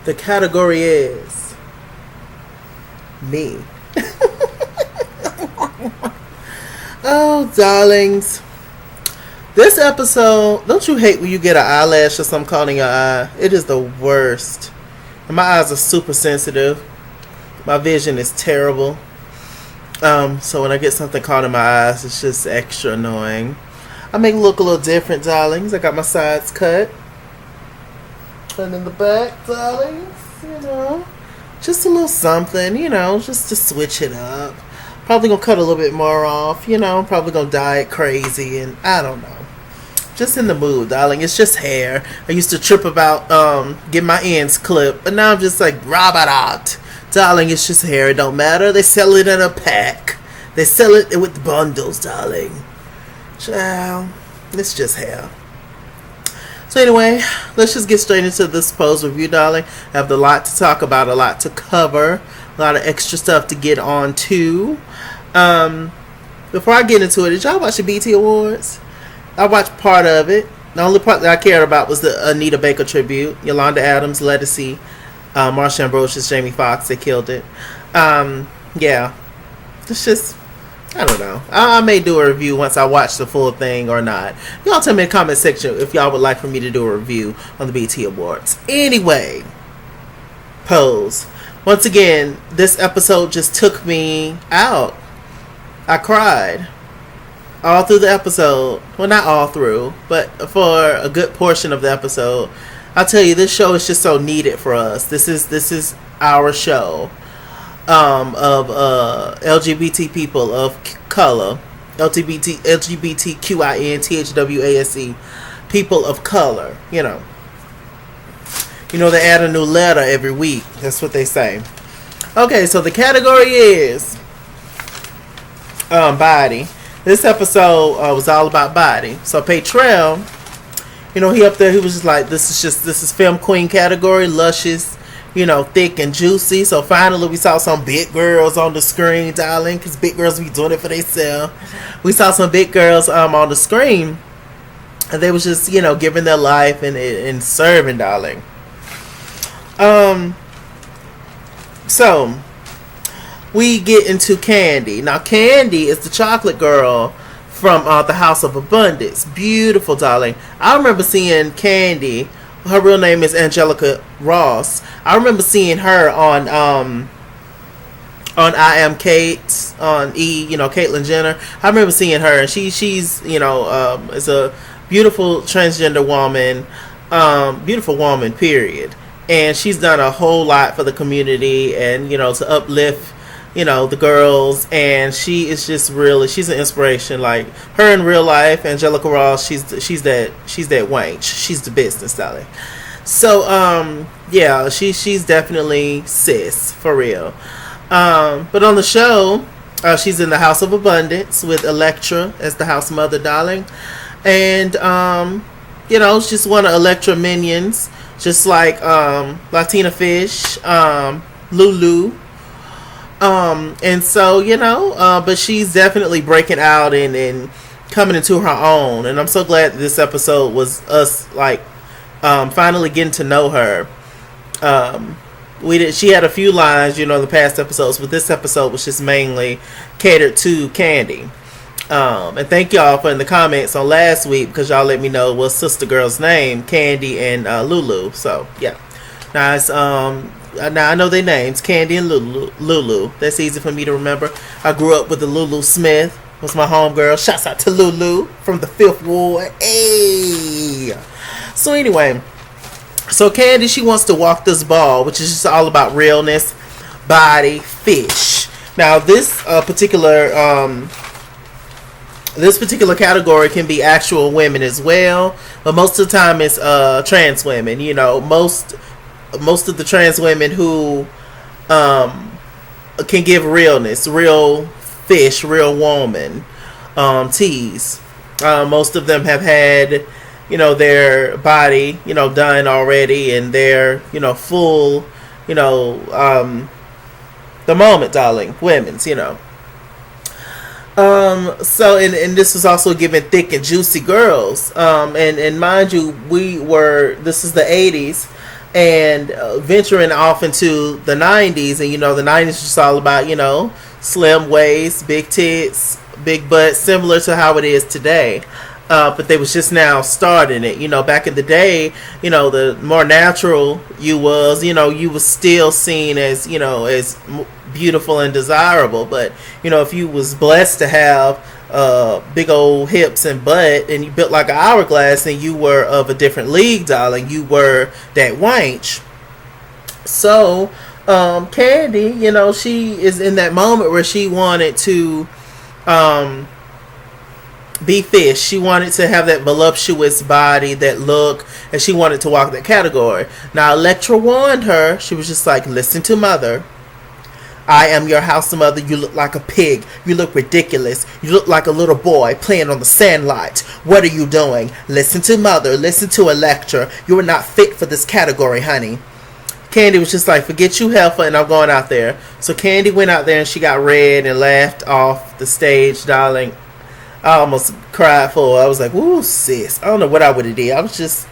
The category is me. Oh, darlings. This episode, don't you hate when you get an eyelash or something caught in your eye? It is the worst. And my eyes are super sensitive. My vision is terrible. So when I get something caught in my eyes, it's just extra annoying. I make it look a little different, darlings. I got my sides cut. And in the back, darlings, just a little something, just to switch it up. Probably gonna cut a little bit more off, probably gonna dye it crazy, and I don't know. Just in the mood, darling. It's just hair. I used to trip about getting my ends clipped, but now I'm just like, rob it out. Darling, it's just hair. It don't matter. They sell it in a pack. They sell it with bundles, darling. Child, it's just hair. So anyway, let's just get straight into this pose review, darling. I have a lot to talk about, a lot to cover, a lot of extra stuff to get on to. Before I get into it, did y'all watch the BT Awards? I watched part of it. The only part that I cared about was the Anita Baker tribute. Yolanda Adams, Lettucey, Marsha Ambrosius, Jamie Foxx. They killed it. Yeah. It's just, I don't know. I may do a review once I watch the full thing or not. Y'all tell me in the comment section if y'all would like for me to do a review on the BT Awards. Anyway, pose. Once again, this episode just took me out. I cried. All through the episode. Well, not all through, but for a good portion of the episode. I'll tell you, this show is just so needed for us. This is our show of LGBT people of color. LGBTQINTHWASE people of color. They add a new letter every week. That's what they say. Okay, so the category is body. This episode was all about body. So Petrell, he up there, he was just like, this is film queen category, luscious, thick and juicy. So finally we saw some big girls on the screen, darling, because big girls be doing it for themselves. We saw some big girls on the screen, and they was just, giving their life and serving, darling. So we get into Candy. Now, Candy is the chocolate girl from the House of Abundance. Beautiful, darling. I remember seeing Candy. Her real name is Angelica Ross. I remember seeing her on I Am Kate, on E, Caitlyn Jenner. I remember seeing her, and she's is a beautiful transgender woman, beautiful woman, period. And she's done a whole lot for the community and, to uplift the girls, and she is just really, she's an inspiration. Like her in real life, Angelica Ross, she's that wench. She's the business, darling. So yeah, she's definitely sis for real. But on the show, she's in the House of Abundance with Elektra as the house mother, darling, and she's just one of Elektra minions, just like Latina Fish, Lulu. And so, but she's definitely breaking out and coming into her own. And I'm so glad that this episode was us, like, finally getting to know her. She had a few lines, the past episodes, but this episode was just mainly catered to Candy. And thank y'all for in the comments on last week, because y'all let me know what sister girl's name, Candy and Lulu. So, yeah. Nice. Now I know their names, Candy and Lulu. That's easy for me to remember. I grew up with the Lulu Smith. Was my homegirl. Shouts out to Lulu from the 5th Ward. Hey. So anyway, so Candy, she wants to walk this ball, which is just all about realness, body, fish. Now this particular category can be actual women as well, but most of the time it's trans women. Most of the trans women who can give realness, real fish, real woman, tease. Most of them have had, their body, done already, and they're, full, the moment, darling, women's, So, and this was also given thick and juicy girls. And mind you, this is the 80s. and venturing off into the 90s. And the 90s was just all about slim waist, big tits, big butt, similar to how it is today. But they was just now starting it. Back in the day, the more natural you was, you was still seen as, as beautiful and desirable. But, if you was blessed to have big old hips and butt, and you built like an hourglass, then you were of a different league, darling. You were that wench. So, Candy, she is in that moment where she wanted to, be fish. She wanted to have that voluptuous body, that look, and she wanted to walk that category. Now, Elektra warned her. She was just like, listen to mother. I am your house mother. You look like a pig. You look ridiculous. You look like a little boy playing on the sandlot. What are you doing? Listen to mother. Listen to Elektra. You are not fit for this category, honey. Candy was just like, forget you, heifer, and I'm going out there. So Candy went out there and she got red and laughed off the stage, darling. I almost cried for her. I was like, ooh, sis. I don't know what I would have did. I was just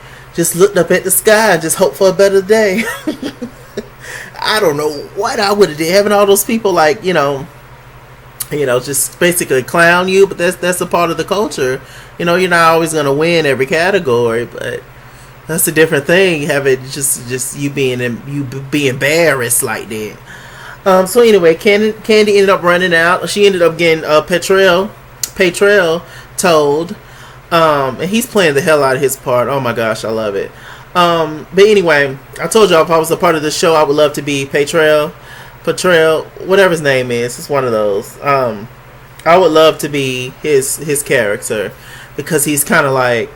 looked up at the sky and just hoped for a better day. I don't know what I would have did. Having all those people like, just basically clown you. But that's a part of the culture. You're not always going to win every category. But that's a different thing. Have it just you be embarrassed like that. So anyway, Candy ended up running out. She ended up getting Petrel told, and he's playing the hell out of his part. Oh my gosh, I love it. But anyway, I told y'all if I was a part of the show, I would love to be Petrel, whatever his name is. It's one of those. I would love to be his character, because he's kind of like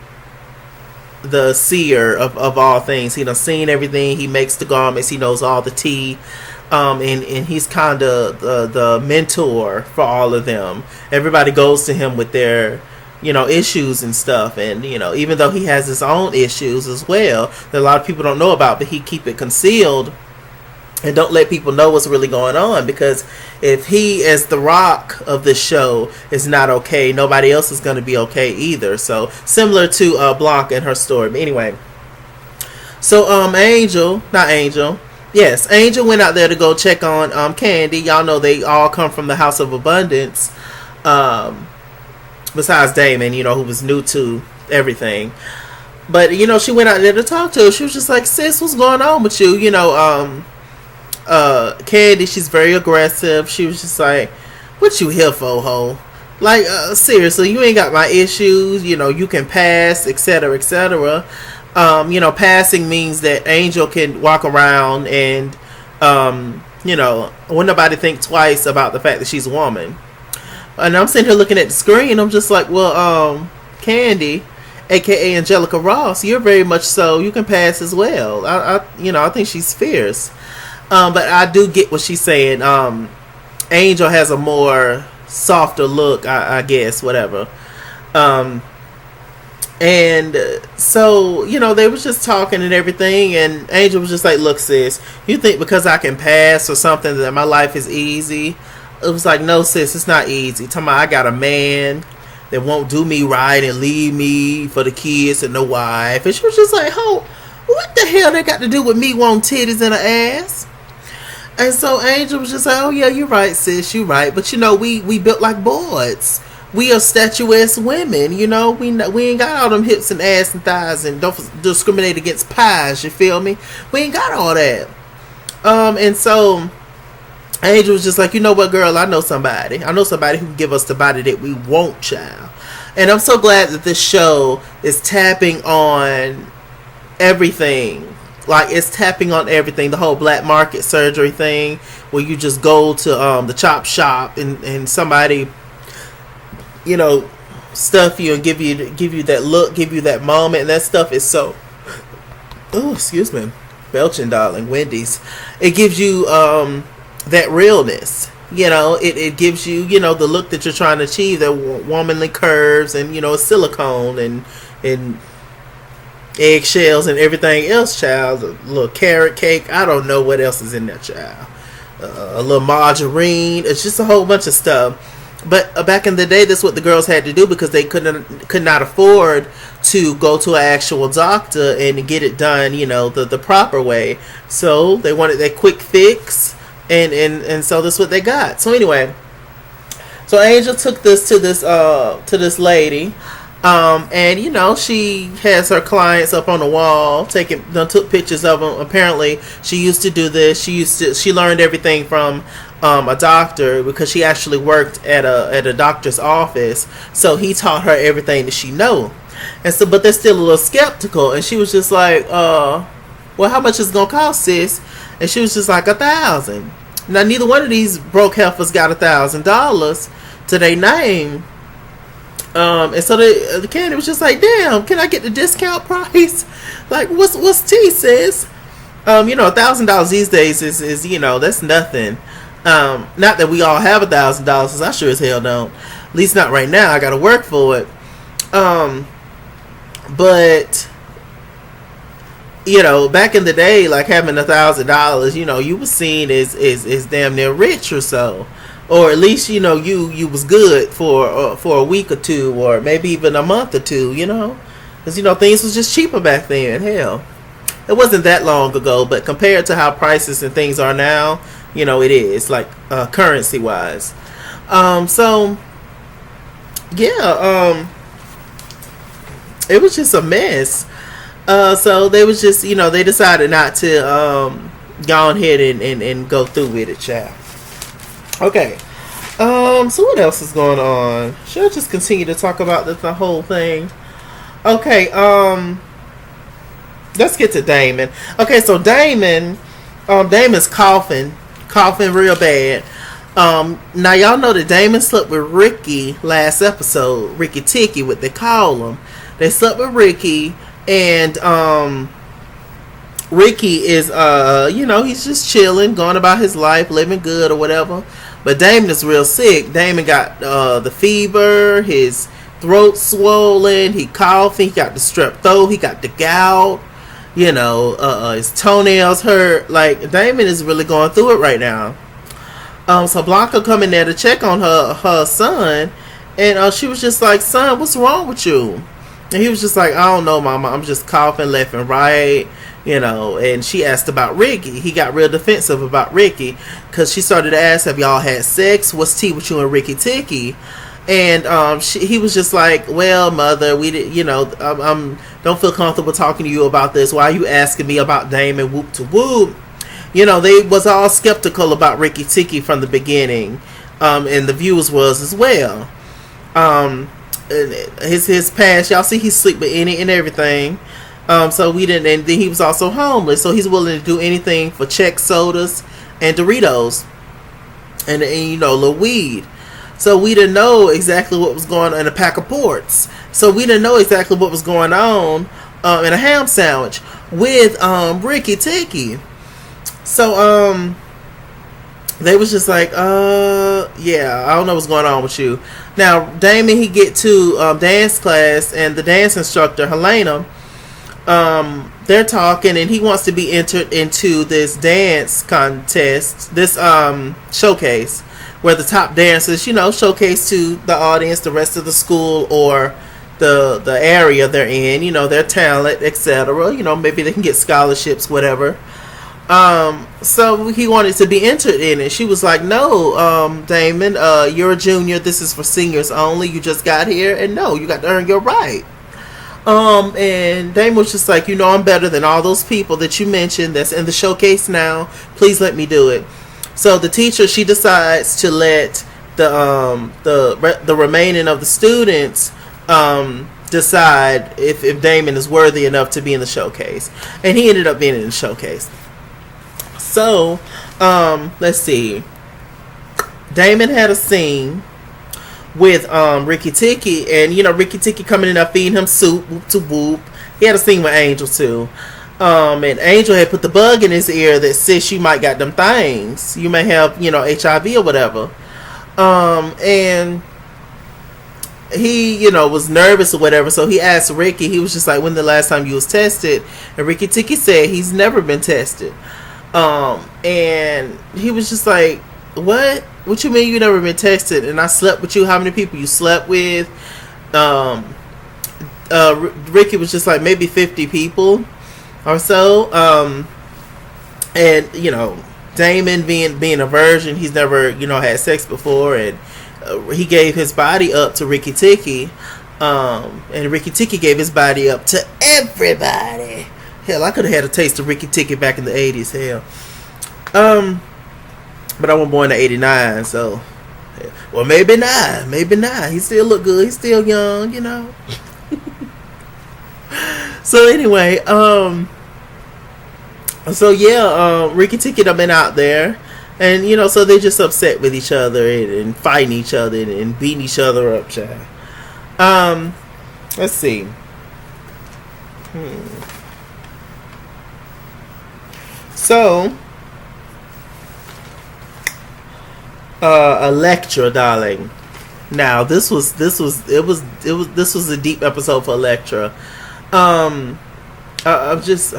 the seer of all things. He done seen everything. He makes the garments. He knows all the tea. And he's kind of the mentor for all of them. Everybody goes to him with their, issues and stuff. And, even though he has his own issues as well, that a lot of people don't know about, but he keep it concealed and don't let people know what's really going on. Because if he, as the rock of the show, is not okay, nobody else is going to be okay either. So similar to Blanca and her story. But anyway, so Angel went out there to go check on Candy. Y'all know they all come from the House of Abundance. Besides Damon, who was new to everything. But, she went out there to talk to her. She was just like, sis, what's going on with you? Candy, she's very aggressive. She was just like, what you here for, ho? Like, seriously, you ain't got my issues. You can pass, etc., etc. Passing means that Angel can walk around and, wouldn't nobody think twice about the fact that she's a woman. And I'm sitting here looking at the screen. I'm just like, well, Candy, aka Angelica Ross, you're very much so. You can pass as well. I think she's fierce. But I do get what she's saying. Angel has a more softer look, I guess, whatever. And so, they was just talking and everything, and Angel was just like, look, sis, you think because I can pass or something that my life is easy? It was like, no, sis, it's not easy. Talking about I got a man that won't do me right and leave me for the kids and the wife. And she was just like, oh, what the hell that got to do with me wanting titties and an ass? And so Angel was just like, oh yeah, you're right, sis, you're right. But we built like boards. We are statuesque women, we ain't got all them hips and ass and thighs, and don't discriminate against pies, you feel me? We ain't got all that. And so Angel was just like, you know what, girl, I know somebody who can give us the body that we want, child. And I'm so glad that this show is tapping on everything. Like, it's tapping on everything. The whole black market surgery thing, where you just go to the chop shop and somebody, stuff you and give you that look, give you that moment, and that stuff is so. Oh, excuse me, belching, darling. Wendy's. It gives you that realness. It gives you the look that you're trying to achieve, that womanly curves and silicone and eggshells and everything else, child. A little carrot cake. I don't know what else is in there, child. A little margarine. It's just a whole bunch of stuff. But back in the day, that's what the girls had to do because they could not afford to go to an actual doctor and get it done, the proper way. So they wanted that quick fix, and so that's what they got. So anyway, so Angel took this to this lady, and she has her clients up on the wall took pictures of them. Apparently, she used to do this. She learned everything from a doctor because she actually worked at a doctor's office. So he taught her everything that she know. And so, but they're still a little skeptical. And she was just like, well, how much is it gonna cost, sis? And she was just like, $1,000. Now, neither one of these broke heifers got $1,000 to their name. And so the Candy was just like, damn, can I get the discount price? Like, what's tea, sis? $1,000 these days is that's nothing. Not that we all have $1,000, because I sure as hell don't. At least not right now. I got to work for it. But back in the day, like having $1,000, you was seen as damn near rich or so, or at least you was good for a week or two, or maybe even a month or two, because things was just cheaper back then. Hell, it wasn't that long ago, but compared to how prices and things are now, it is like currency wise. So yeah, it was just a mess. So they was just, they decided not to go ahead and go through with it, child. Okay. So what else is going on? Should I just continue to talk about the whole thing? Okay. Let's get to Damon. Okay, so Damon's coughing real bad. Now y'all know that Damon slept with Ricky last episode. Ricky Ticky, what they call him. They slept with Ricky, and Ricky is he's just chilling, going about his life, living good or whatever. But Damon is real sick. Damon got the fever, his throat swollen, he coughing, he got the strep throat, he got the gout, his toenails hurt. Like, Damon is really going through it right now. So Blanca come in there to check on her son, and she was just like, son, what's wrong with you? And he was just like, I don't know, mama, I'm just coughing left and right, and she asked about Ricky. He got real defensive about Ricky, because she started to ask, have y'all had sex? What's tea with you and Ricky Ticky? And he was just like, well, mother, we did, don't feel comfortable talking to you about this. Why are you asking me about Damon? Whoop to whoop. They was all skeptical about Ricky Ticky from the beginning, and the viewers was as well. His past, y'all see, he sleep with any and everything. So we didn't, and then he was also homeless, so he's willing to do anything for Chex sodas and Doritos, and little weed. So we didn't know exactly what was going on in a pack of ports. So we didn't know exactly what was going on in a ham sandwich with Ricky Ticky. So they was just like, yeah, I don't know what's going on with you. Now, Damon, he get to dance class, and the dance instructor, Helena, they're talking, and he wants to be entered into this dance contest, this showcase, where the top dancers, showcase to the audience, the rest of the school, or the area they're in, their talent, etc. Maybe they can get scholarships, whatever. So he wanted to be entered in it. She was like, no, Damon, you're a junior. This is for seniors only. You just got here, and no, you got to earn your right. And Damon was just like, I'm better than all those people that you mentioned that's in the showcase now. Please let me do it. So the teacher, she decides to let the remaining of the students decide if Damon is worthy enough to be in the showcase. And he ended up being in the showcase. So, let's see. Damon had a scene with Ricky Ticky, and Ricky Ticky coming in there feeding him soup, whoop to whoop. He had a scene with Angel too. And Angel had put the bug in his ear that says you might got them things. You may have, HIV or whatever. And he, was nervous or whatever. So he asked Ricky, he was just like, when the last time you was tested? And Ricky Ticky said he's never been tested. And he was just like, what? What you mean you never been texted? And I slept with you. How many people you slept with? Um, Ricky was just like maybe 50 people or so. And Damon being a virgin, he's never had sex before, and he gave his body up to Ricky Ticky, and Ricky Ticky gave his body up to everybody. Hell, I could have had a taste of Ricky Ticky back in the 80s. Hell, but I was born in '89, so well maybe not. He still look good. He's still young. So anyway, Ricky Ticky done been out there, and so they just upset with each other and fighting each other and beating each other up, child. Let's see. So, Elektra, darling. Now this was a deep episode for Elektra. I'm just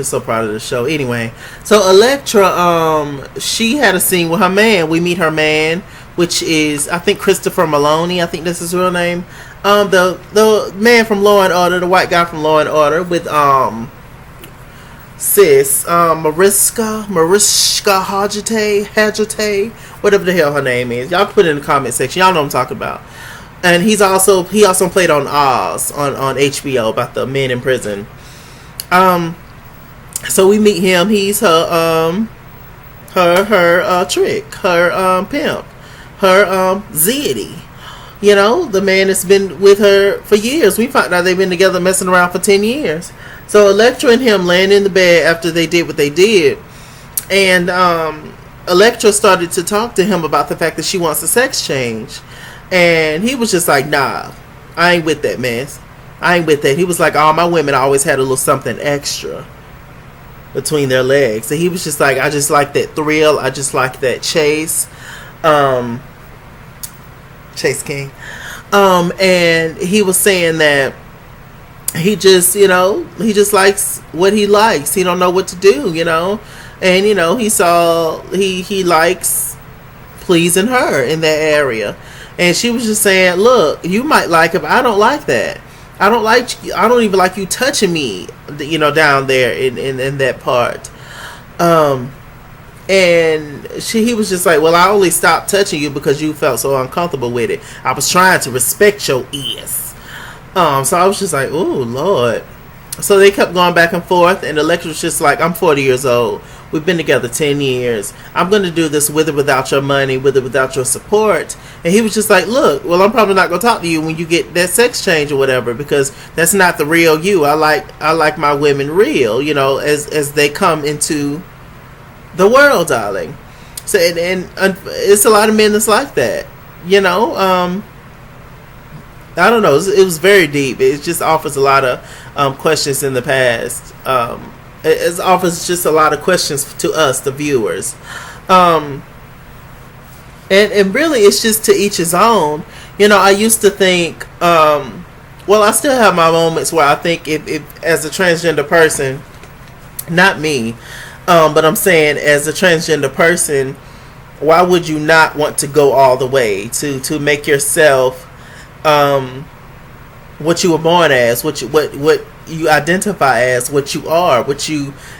so proud of the show. Anyway, so Elektra, she had a scene with her man. We meet her man, which is I think Christopher Maloney. I think that's his real name. The man from Law and Order, the white guy from Law and Order, with Mariska Hargitay, whatever the hell her name is. Y'all put it in the comment section. Y'all know what I'm talking about. And he also played on Oz on HBO about the men in prison. So we meet him. He's her trick, her pimp, her zitty. The man has been with her for years. We found out they've been together messing around for 10 years. So Elektra and him laying in the bed after they did what they did, and Elektra started to talk to him about the fact that she wants a sex change, and he was just like, "Nah, I ain't with that mess. I ain't with that." He was like, "All my women always had a little something extra between their legs," and he was just like, "I just like that thrill. I just like that chase." Chase King. And he was saying that he just likes what he likes. He don't know what to do, and he likes pleasing her in that area. And she was just saying, "Look, you might like it, but I don't like that. I don't even like you touching me, down there in that part." And he was just like, "Well, I only stopped touching you because you felt so uncomfortable with it. I was trying to respect your ears." So I was just like, "Oh Lord." So they kept going back and forth, and Elektra was just like, "I'm 40 years old. We've been together 10 years. I'm going to do this with or without your money, with or without your support." And he was just like, "Look, well, I'm probably not going to talk to you when you get that sex change or whatever, because that's not the real you. I like my women real, as they come into the world, darling." So and it's a lot of men that's like that, I don't know. It was very deep. It just offers a lot of questions in the past. It offers just a lot of questions to us, the viewers. And really, it's just to each his own. I used to think, well, I still have my moments where I think if as a transgender person, not me, but I'm saying as a transgender person, why would you not want to go all the way to make yourself what you were born as, what you identify as, what you are,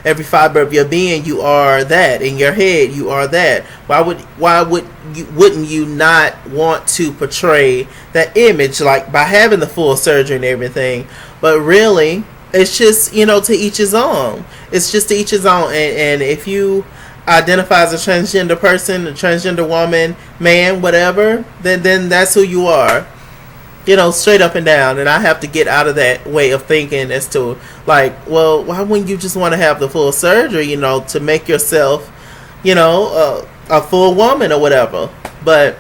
every fiber of your being, you are that. In your head, you are that. Wouldn't you not want to portray that image, like by having the full surgery and everything? But really, it's just to each his own. It's just to each his own. And if you identify as a transgender person, a transgender woman, man, whatever, then that's who you are. Straight up and down. And I have to get out of that way of thinking as to, like, well, why wouldn't you just want to have the full surgery, to make yourself, a full woman or whatever? But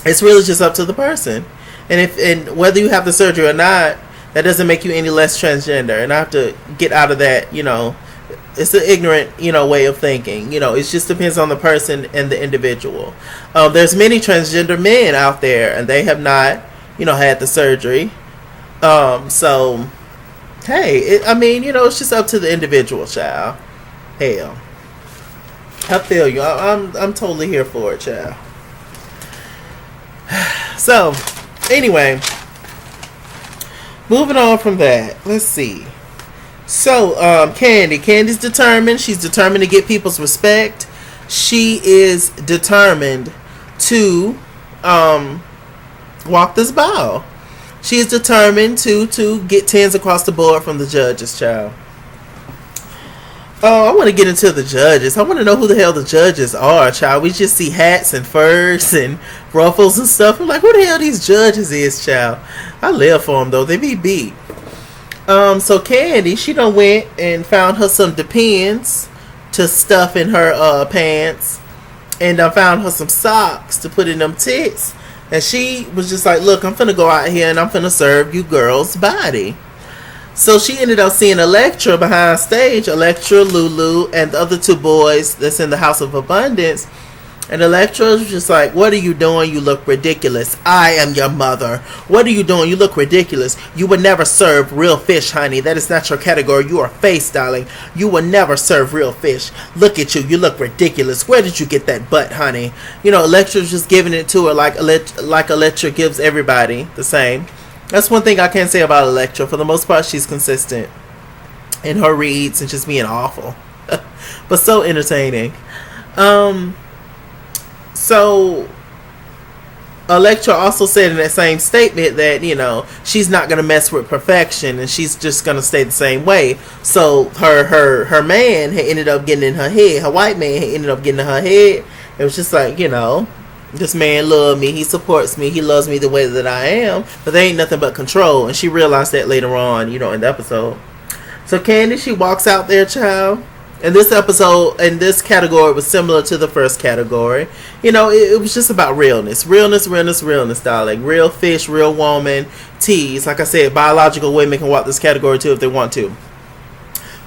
it's really just up to the person. And whether you have the surgery or not, that doesn't make you any less transgender. And I have to get out of that, it's an ignorant, way of thinking. It just depends on the person and the individual. There's many transgender men out there, and they have not had the surgery. So, hey, it's just up to the individual, child. Hell, I feel you. I'm totally here for it, child. So, anyway, moving on from that. Let's see. So, Candy's determined. She's determined to get people's respect. She is determined to walk this ball. She is determined to get 10s across the board from the judges, child. Oh, I want to get into the judges. I want to know who the hell the judges are, child. We just see hats and furs and ruffles and stuff. I'm like, who the hell these judges is, child? I live for them, though. They be beat. So Candy, she done went and found her some Depends to stuff in her pants. And I found her some socks to put in them tits. And she was just like, look, I'm finna go out here and I'm finna serve you girls' body. So she ended up seeing Elektra behind stage. Elektra, Lulu, and the other two boys that's in the House of Abundance. And Elektra was just like, what are you doing? You look ridiculous. I am your mother. What are you doing? You look ridiculous. You would never serve real fish, honey. That is not your category. You are face, darling. You will never serve real fish. Look at you. You look ridiculous. Where did you get that butt, honey? You know, Elektra's just giving it to her like Elektra gives everybody the same. That's one thing I can say about Elektra. For the most part, she's consistent in her reads and just being awful. But so entertaining. So Elektra also said in that same statement that, you know, she's not going to mess with perfection and she's just going to stay the same way. So her man had ended up getting in her head. Her white man had ended up getting in her head. It was just like, you know, this man loves me. He supports me. He loves me the way that I am. But there ain't nothing but control. And she realized that later on, you know, in the episode. So Candy, she walks out there, child. And this episode, in this category, was similar to the first category. You know, it was just about realness. Realness, darling. Real fish, real woman, tease. Like I said, biological women can walk this category too if they want to.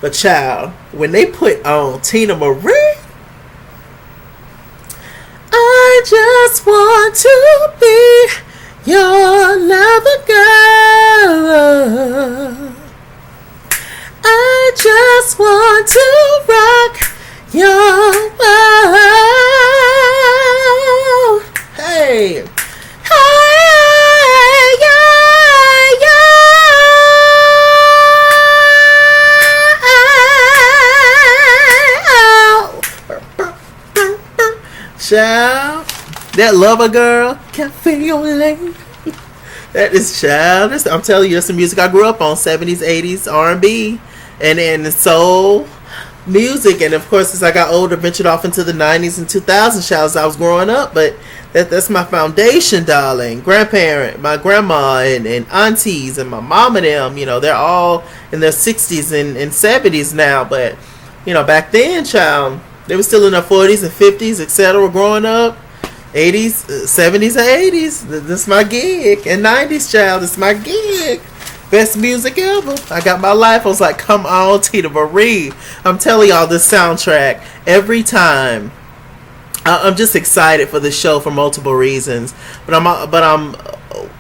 But child, when they put on Tina Marie, I just want to be your lover, girl. I just want to rock your world. Hey. Hey, yeah, yeah. Child, that lover girl, cafe-au-lait. That is child. I'm telling you, that's the music I grew up on. 70s, 80s, R&B, and soul music. And of course, as I got older, ventured off into the 90s and 2000s, child, as I was growing up. But that's my foundation, darling. Grandparent, my grandma, and aunties, and my mom and them, you know, they're all in their 60s and 70s now. But, you know, back then, child, they were still in their 40s and 50s, etc. growing up. 80s, 70s, and 80s. This my gig. And 90s, child. This my gig. Best music ever. I got my life. I was like, come on, Tina Marie. I'm telling y'all, this soundtrack, every time. I'm just excited for this show for multiple reasons. But I'm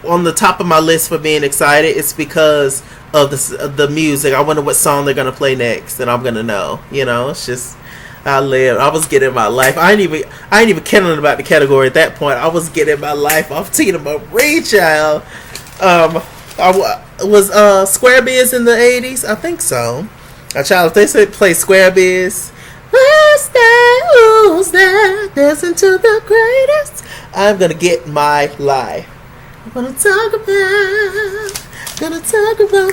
on the top of my list for being excited. It's because of the music. I wonder what song they're going to play next. And I'm going to know. You know, it's just... I was getting my life. I ain't even caring about the category at that point. I was getting my life off Tina Marie, child. Was Square Biz in the 80s? I think so. Child, if they said play Square Biz, who's that dancing to the greatest? I'm gonna get my life. I'm gonna talk about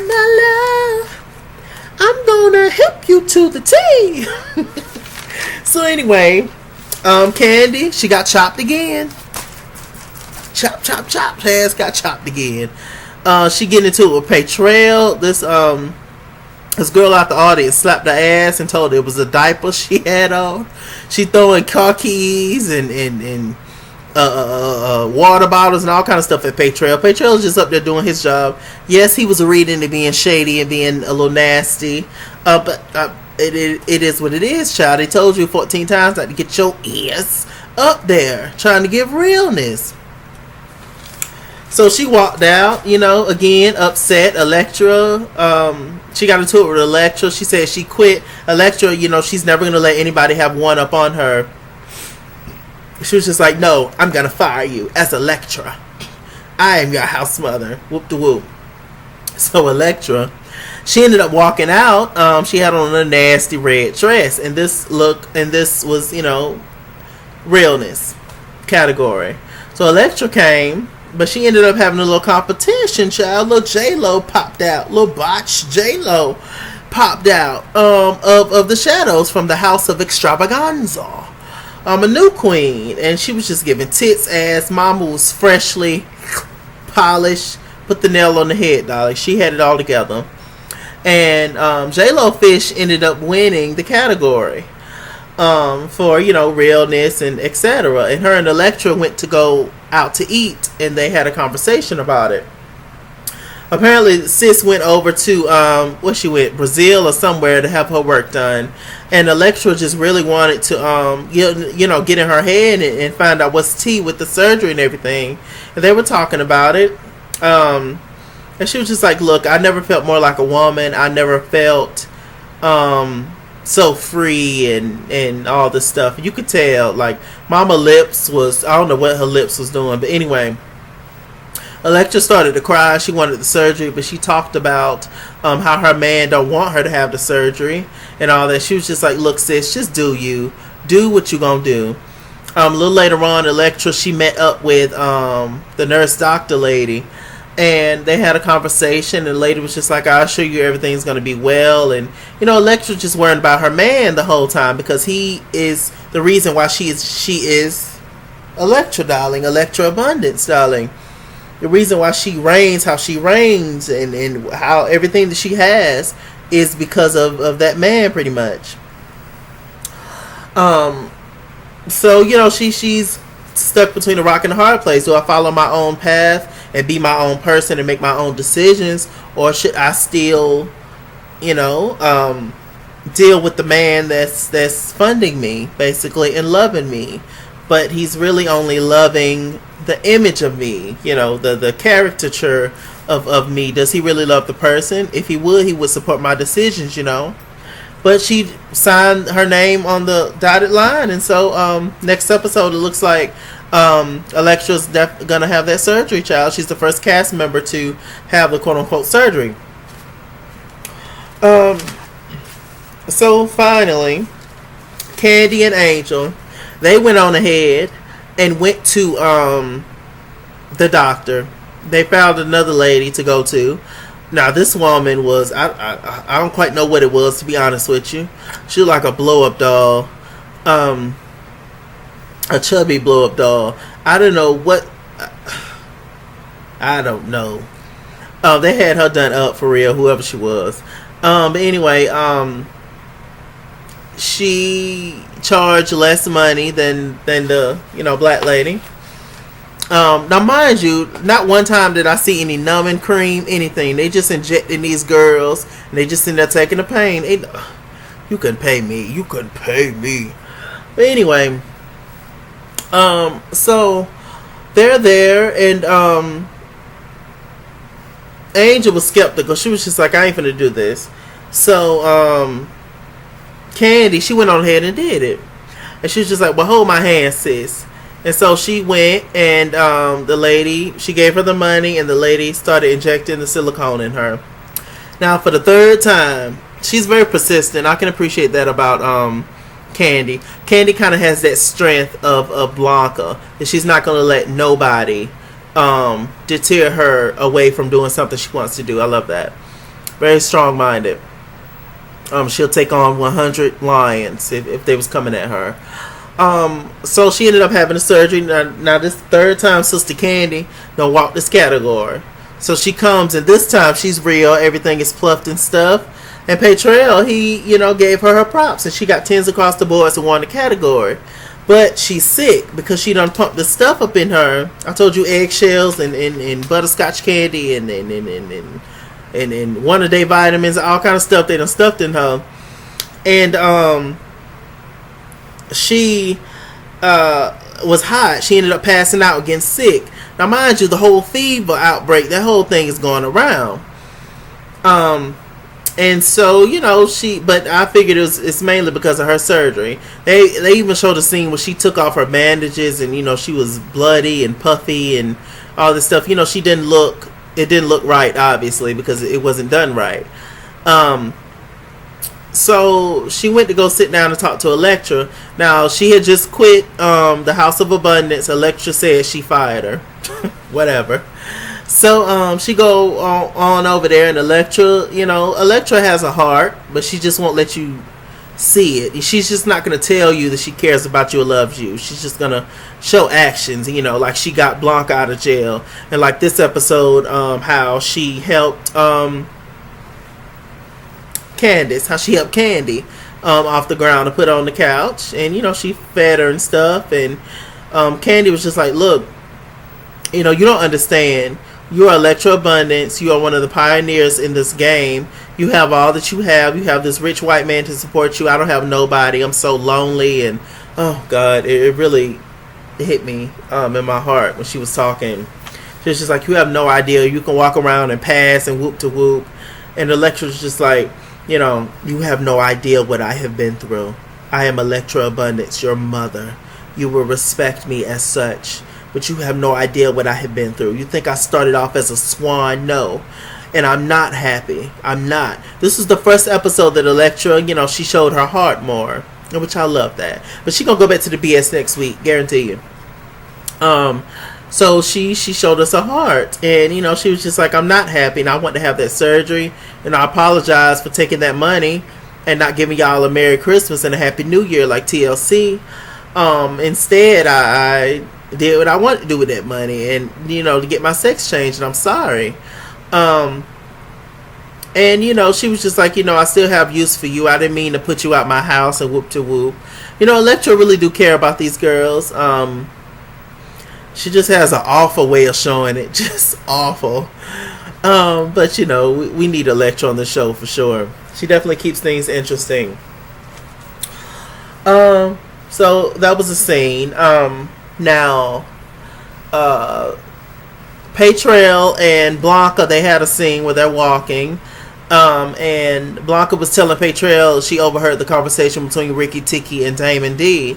my love. I'm gonna help you to the T. So anyway, Candy, she got chopped again. Chop. Her ass got chopped again. She getting into it with Paytrail. This girl out the audience slapped her ass and told her it was a diaper she had on. She throwing car keys and water bottles and all kind of stuff at Paytrail. Paytrail is just up there doing his job. Yes, he was reading and being shady and being a little nasty. But it is what it is, child. They told you 14 times not to get your ass up there trying to give realness. So she walked out, you know, again, upset. Elektra, she got into it with Elektra. She said she quit. Elektra, you know, she's never going to let anybody have one up on her. She was just like, no, I'm going to fire you as Elektra. I am your house mother. Whoop de whoop. So Elektra, she ended up walking out. She had on a nasty red dress, and this was, realness category. So Elektra came, but she ended up having a little competition, child. Little J-Lo popped out. Little botch J-Lo popped out of the shadows from the House of Extravaganza. A new queen, and she was just giving tits ass. Mama was freshly polished, put the nail on the head, darling. She had it all together. And J-Lo Fish ended up winning the category for, realness and etc. And her and Elektra went to go out to eat, and they had a conversation about it. Apparently, sis went over to she went, Brazil or somewhere, to have her work done, and Elektra just really wanted to get in her head and find out what's tea with the surgery and everything. And they were talking about it, and she was just like, "Look, I never felt more like a woman. I never felt so free and all this stuff." You could tell, like, Mama lips was, I don't know what her lips was doing, but anyway. Elektra started to cry. She wanted the surgery, but she talked about how her man don't want her to have the surgery and all that. She was just like, "Look, sis, just do what you gonna do." A little later on, Elektra, she met up with the nurse doctor lady, and they had a conversation, and the lady was just like, "I'll assure you everything's gonna be well." And Elektra just worried about her man the whole time, because he is the reason why she is Elektra, darling. Elektra Abundance, darling. The reason why she reigns how she reigns and how everything that she has is because of that man, pretty much. So she's stuck between a rock and a hard place. Do I follow my own path and be my own person and make my own decisions, or should I still deal with the man that's funding me, basically, and loving me, but he's really only loving the image of me, the caricature of me. Does he really love the person? If he would support my decisions, But she signed her name on the dotted line, and so next episode it looks like Elektra's gonna have that surgery, child. She's the first cast member to have the quote unquote surgery. So finally, Candy and Angel, they went on ahead and went to the doctor. They found another lady to go to. Now this woman was, I don't quite know what it was, to be honest with you. She was like a blow up doll, a chubby blow up doll. I don't know what. I don't know. They had her done up for real, whoever she was. But anyway, she charged less money than the black lady. Now mind you, not one time did I see any numbing cream, anything. They just injecting these girls, and they just in there taking the pain. You couldn't pay me. You couldn't pay me. But anyway, so they're there, and Angel was skeptical. She was just like, "I ain't finna do this." So Candy, she went on ahead and did it, and she was just like, "Well, hold my hand, sis." And so she went, and the lady, she gave her the money, and the lady started injecting the silicone in her. Now, for the third time, she's very persistent. I can appreciate that about Candy. Candy kind of has that strength of Blanca, and she's not going to let nobody deter her away from doing something she wants to do. I love that. Very strong-minded. She'll take on 100 lions if they was coming at her. So she ended up having a surgery. Now this third time, Sister Candy don't walk this category. So she comes, and this time she's real. Everything is plucked and stuff. And Petrel, he gave her props, and she got 10s across the board and won the category. But she's sick because she done pumped the stuff up in her. I told you, eggshells and butterscotch candy and one a day vitamins, all kind of stuff they done stuffed in her. And she was hot. She ended up passing out, getting sick. Now mind you, the whole fever outbreak, that whole thing is going around. And so but I figured it's mainly because of her surgery. They even showed a scene where she took off her bandages, and she was bloody and puffy and all this stuff. She didn't look. It didn't look right, obviously, because it wasn't done right. So she went to go sit down and talk to Elektra. Now, she had just quit the House of Abundance. Elektra said she fired her. Whatever. So she go on over there, and Elektra has a heart, but she just won't let you see it. She's just not going to tell you that she cares about you or loves you. She's just going to show actions, like she got Blanca out of jail. And like this episode, how she helped Candace, how she helped Candy off the ground to put on the couch, and she fed her and stuff, and Candy was just like, look, you don't understand. You are Elektra Abundance. You are one of the pioneers in this game. You have all that you have. You have this rich white man to support you. I don't have nobody. I'm so lonely, and oh God, it really hit me in my heart when she was talking. She was just like, you have no idea. You can walk around and pass and whoop to whoop, and Elektra was just like, you have no idea what I have been through. I am Elektra Abundance, your mother. You will respect me as such, but you have no idea what I have been through. You think I started off as a swan? No. And I'm not happy. I'm not. This is the first episode that Elektra, she showed her heart more, which I love that. But she gonna go back to the BS next week, guarantee you. So she showed us her heart, and she was just like, I'm not happy, and I want to have that surgery, and I apologize for taking that money and not giving y'all a Merry Christmas and a Happy New Year like TLC. Instead, I did what I wanted to do with that money, and to get my sex changed, and I'm sorry. And she was just like, I still have use for you. I didn't mean to put you out my house and whoop to whoop. Elektra really do care about these girls. She just has an awful way of showing it. Just awful. But, we need Elektra on the show for sure. She definitely keeps things interesting. So, that was a scene. Now, Paytrail and Blanca, they had a scene where they're walking. And Blanca was telling Paytrail she overheard the conversation between Ricky, Tiki, and Damon D.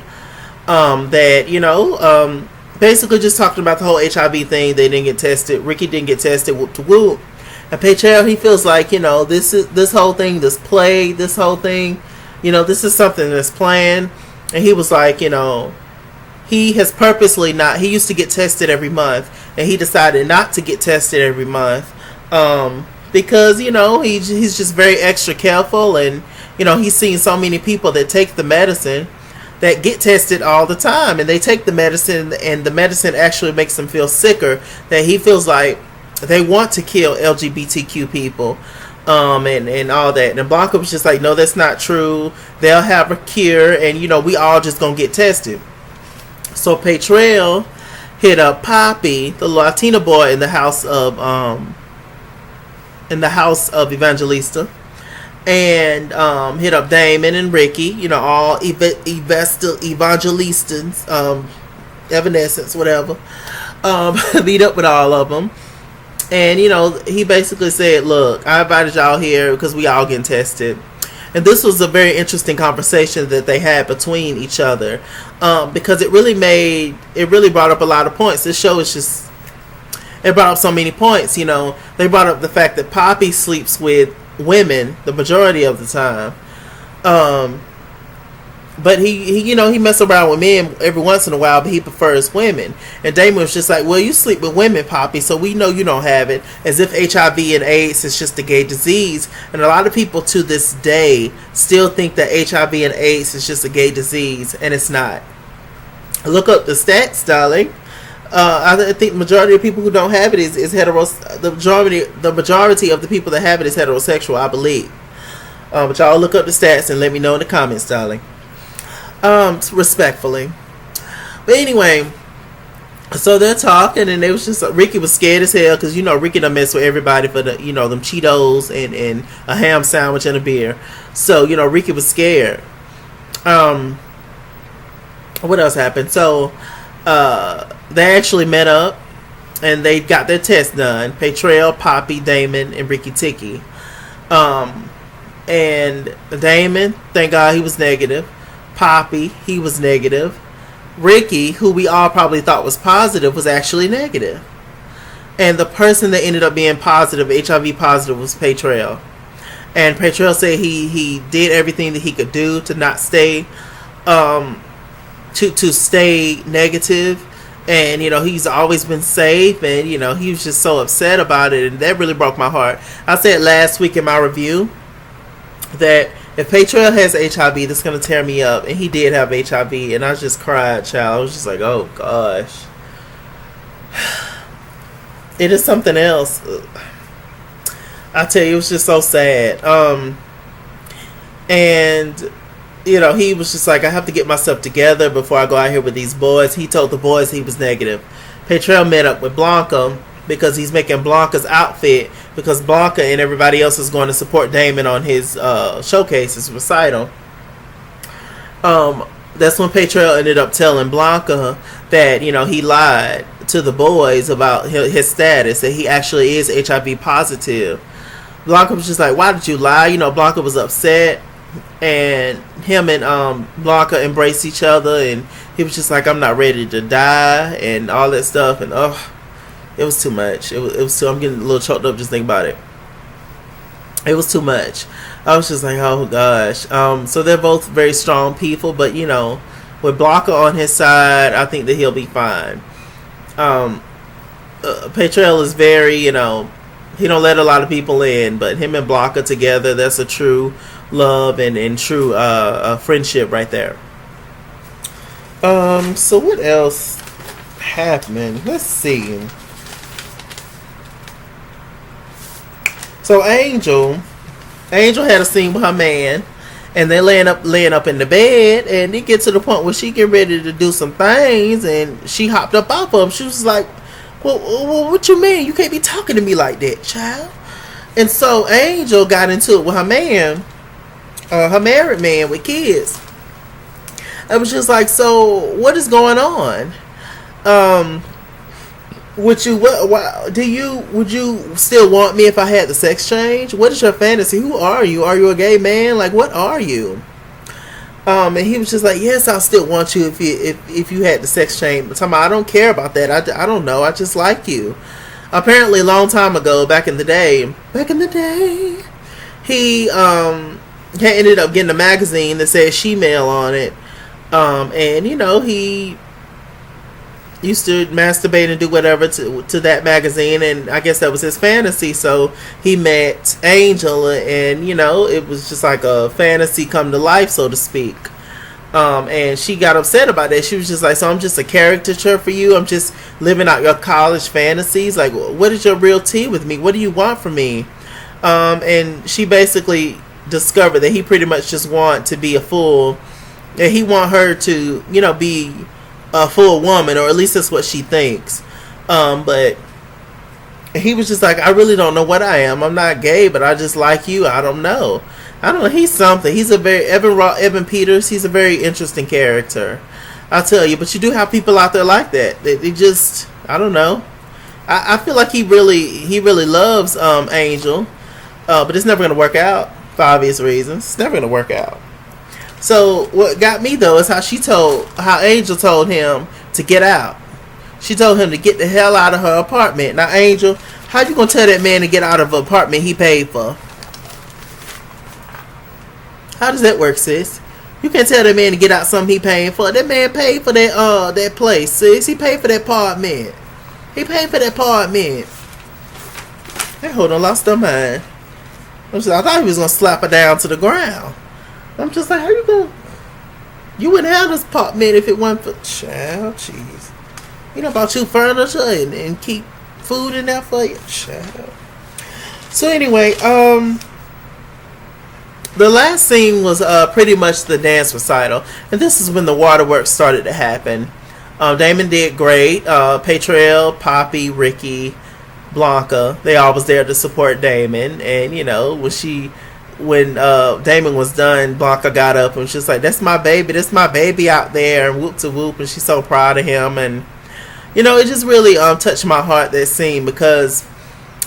That, basically just talking about the whole HIV thing. They didn't get tested. Ricky didn't get tested. Whoop to whoop. And Paytrail, he feels like, this whole thing, this play, this whole thing, this is something that's planned. And he was like, he has purposely not. He used to get tested every month, and he decided not to get tested every month, because he's just very extra careful, and he's seen so many people that take the medicine that get tested all the time, and they take the medicine, and the medicine actually makes them feel sicker, that he feels like they want to kill LGBTQ people, and all that. And Blanca was just like, no, that's not true. They'll have a cure, and we all just gonna get tested. So Paytrail hit up Poppy, the Latina boy in the house of Evangelista, and hit up Damon and Ricky, all Evangelistans, Evanescence, whatever. Meet up with all of them, and he basically said, "Look, I invited y'all here because we all getting tested." And this was a very interesting conversation that they had between each other, because it really brought up a lot of points. This show is it brought up so many points. They brought up the fact that Poppy sleeps with women the majority of the time, but he mess around with men every once in a while, but he prefers women. And Damon was just like, well, you sleep with women, Poppy, so we know you don't have it, as if HIV and AIDS is just a gay disease. And a lot of people to this day still think that HIV and AIDS is just a gay disease, and it's not. Look up the stats, darling. I think the majority of people who don't have it is the majority of the people that have it is heterosexual, I believe. But y'all look up the stats and let me know in the comments, darling. Respectfully. But anyway, so they're talking, and they was just Ricky was scared as hell, because Ricky done mess with everybody for the them Cheetos and a ham sandwich and a beer. So Ricky was scared. What else happened? So they actually met up, and they got their test done. Paytrail, Poppy, Damon, and Ricky Tiki. And Damon, thank God he was negative. Poppy, he was negative. Ricky, who we all probably thought was positive, was actually negative. And the person that ended up being positive, HIV positive, was Paytrail. And Paytrail said he did everything that he could do to not stay, to stay negative. And, he's always been safe. And, he was just so upset about it. And that really broke my heart. I said last week in my review that if Paytrail has HIV, that's going to tear me up. And he did have HIV. And I just cried, child. I was just like, oh, gosh. It is something else. I tell you, it was just so sad. And, he was just like, I have to get myself together before I go out here with these boys. He told the boys he was negative. Paytrail met up with Blanca because he's making Blanca's outfit, because Blanca and everybody else is going to support Damon on his showcase, his recital. That's when Paytrail ended up telling Blanca that, he lied to the boys about his status, that he actually is HIV positive. Blanca was just like, why did you lie? Blanca was upset, and him and Blanca embraced each other, and he was just like, I'm not ready to die, and all that stuff. And it was too much. It was too. I'm getting a little choked up just thinking about it. It was too much. I was just like, oh gosh. So they're both very strong people, but with Blanca on his side, I think that he'll be fine. Paytrail is very, he don't let a lot of people in, but him and Blanca together, that's a true love and true friendship right there. So what else happened? Let's see. So Angel had a scene with her man, and they laying up in the bed, and it gets to the point where she get ready to do some things, and she hopped up off of him. She was like, well, what you mean? You can't be talking to me like that, child. And so Angel got into it with her man, her married man with kids. I was just like, so what is going on? Would you still want me if I had the sex change? What is your fantasy? Who are you? Are you a gay man? Like, what are you? And he was just like, yes, I still want you if you had the sex change. But I don't care about that. I don't know. I just like you. Apparently, a long time ago, back in the day, he had ended up getting a magazine that said she-male on it. And he used to masturbate and do whatever to that magazine, and I guess that was his fantasy. So he met Angel, and it was just like a fantasy come to life, so to speak. And she got upset about that. She was just like, so I'm just a caricature for you? I'm just living out your college fantasies? Like, what is your real tea with me? What do you want from me? And she basically discovered that he pretty much just want to be a fool, that he want her to be a full woman, or at least that's what she thinks. But he was just like, I really don't know what I am. I'm not gay, but I just like you. I don't know. He's something. He's a very Evan Peters. He's a very interesting character, I'll tell you. But you do have people out there like that. They just, I don't know. I feel like he really loves Angel, but it's never gonna work out for obvious reasons. It's never gonna work out. So what got me though is how Angel told him to get out. She told him to get the hell out of her apartment. Now, Angel, how you gonna tell that man to get out of an apartment he paid for? How does that work, sis? You can't tell that man to get out something he paid for. That man paid for that place, sis. He paid for that apartment. He paid for that apartment. That hoe done lost her mind. I thought he was gonna slap her down to the ground. I'm just like, how you gonna? You wouldn't have this apartment if it wasn't for child. Jeez, about you furniture and keep food in there for you, child. So anyway, the last scene was pretty much the dance recital, and this is when the waterworks started to happen. Damon did great. Paytrail, Poppy, Ricky, Blanca, they all was there to support Damon, and when Damon was done, Blanca got up and was just like, that's my baby out there, and whoop to whoop, and she's so proud of him. And it just really touched my heart, that scene, because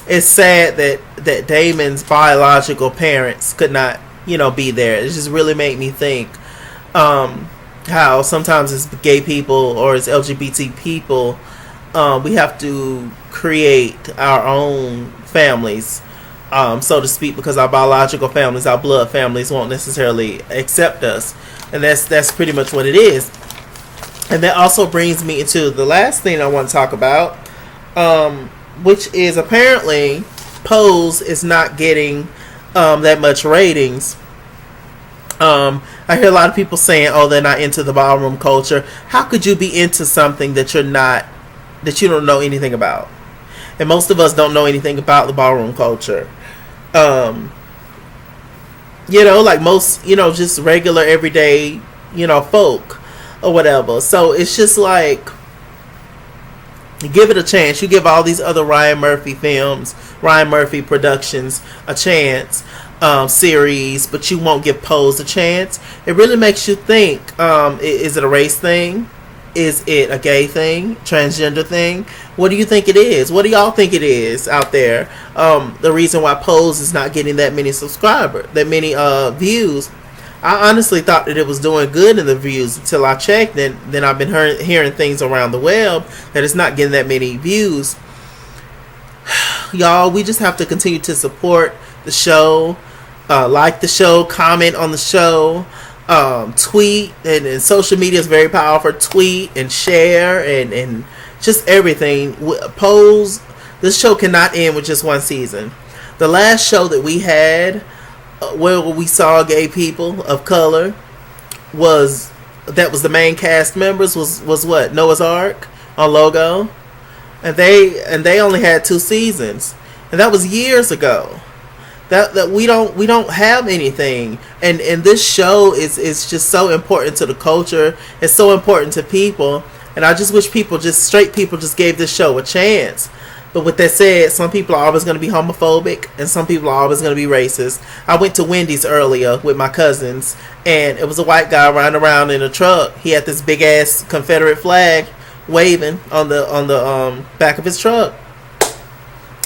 it's sad that Damon's biological parents could not be there. It just really made me think how sometimes it's gay people or it's LGBT people we have to create our own families, so to speak, because our biological families, our blood families, won't necessarily accept us, and that's pretty much what it is. And that also brings me into the last thing I want to talk about, which is apparently Pose is not getting that much ratings. I hear a lot of people saying, "Oh, they're not into the ballroom culture." How could you be into something that you don't know anything about? And most of us don't know anything about the ballroom culture. Like most, just regular everyday, folk or whatever. So it's just like, give it a chance. You give all these other Ryan Murphy films, Ryan Murphy productions a chance, series, but you won't give Pose a chance. It really makes you think, is it a race thing? Is it a gay thing? Transgender thing? What do you think it is? What do y'all think it is out there? The reason why Pose is not getting that many views. I honestly thought that it was doing good in the views until I checked. Then I've been hearing things around the web that it's not getting that many views. Y'all, we just have to continue to support the show, like the show, comment on the show, tweet, and social media is very powerful. Tweet and share and just everything. Pose, this show cannot end with just one season. The last show that we had, where we saw gay people of color, was the main cast members, was what, Noah's Ark on Logo, and they only had 2 seasons, and that was years ago. That we don't have anything, and this show is just so important to the culture. It's so important to people, and I just wish straight people just gave this show a chance. But with that said, some people are always going to be homophobic, and some people are always going to be racist. I went to Wendy's earlier with my cousins, and it was a white guy riding around in a truck. He had this big ass Confederate flag waving on the back of his truck.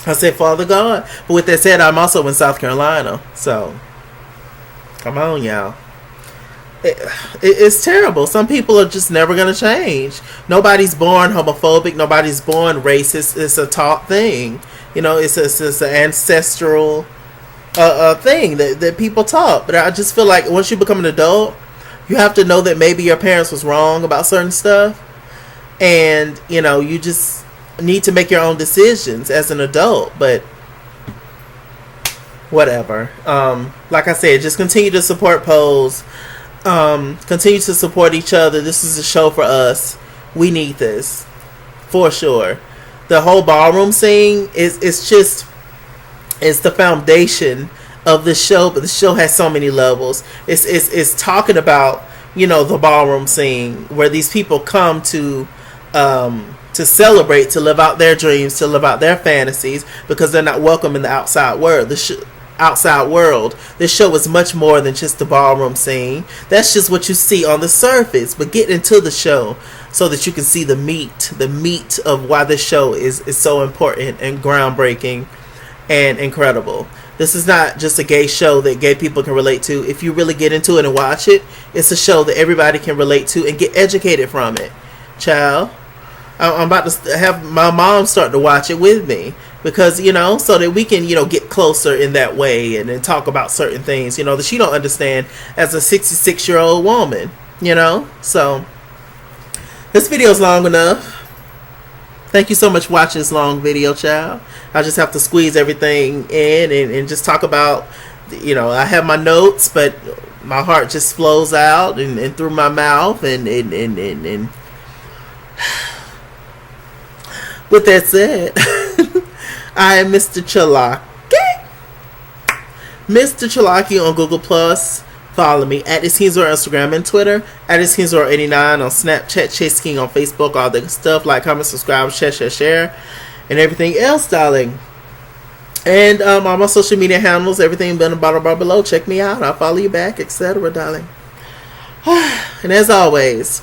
I said, Father God. But with that said, I'm also in South Carolina, so come on, y'all. It's terrible. Some people are just never going to change. Nobody's born homophobic. Nobody's born racist. It's a taught thing. It's an ancestral thing that people taught. But I just feel like once you become an adult, you have to know that maybe your parents was wrong about certain stuff. And, you just need to make your own decisions as an adult. But whatever. Like I said, just continue to support Pose. Continue to support each other. This is a show for us. We need this for sure. The whole ballroom scene is the foundation of the show, but the show has so many levels. It's talking about the ballroom scene where these people come to celebrate, to live out their dreams, to live out their fantasies, because they're not welcome in the outside world. This show is much more than just the ballroom scene. That's just what you see on the surface. But get into the show so that you can see the meat of why this show is so important and groundbreaking and incredible. This is not just a gay show that gay people can relate to. If you really get into it and watch it, it's a show that everybody can relate to and get educated from it. Child, I'm about to have my mom start to watch it with me. Because, so that we can, get closer in that way and talk about certain things, that she don't understand as a 66-year-old woman, So, this video is long enough. Thank you so much for watching this long video, child. I just have to squeeze everything in and just talk about, I have my notes, but my heart just flows out and through my mouth and with that said... I am Mr. Chalaki. Mr. Chalaki on Google Plus. Follow me at ItsKingsWorld on Instagram and Twitter. At ItsKingsWorld89 on Snapchat. Chase King on Facebook. All that stuff. Like, comment, subscribe, share, and everything else, darling. And all my social media handles, everything been about the bar below. Check me out. I'll follow you back, etc., darling. And as always,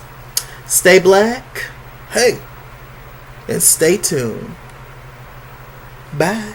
stay black. Hey, and stay tuned. Bye.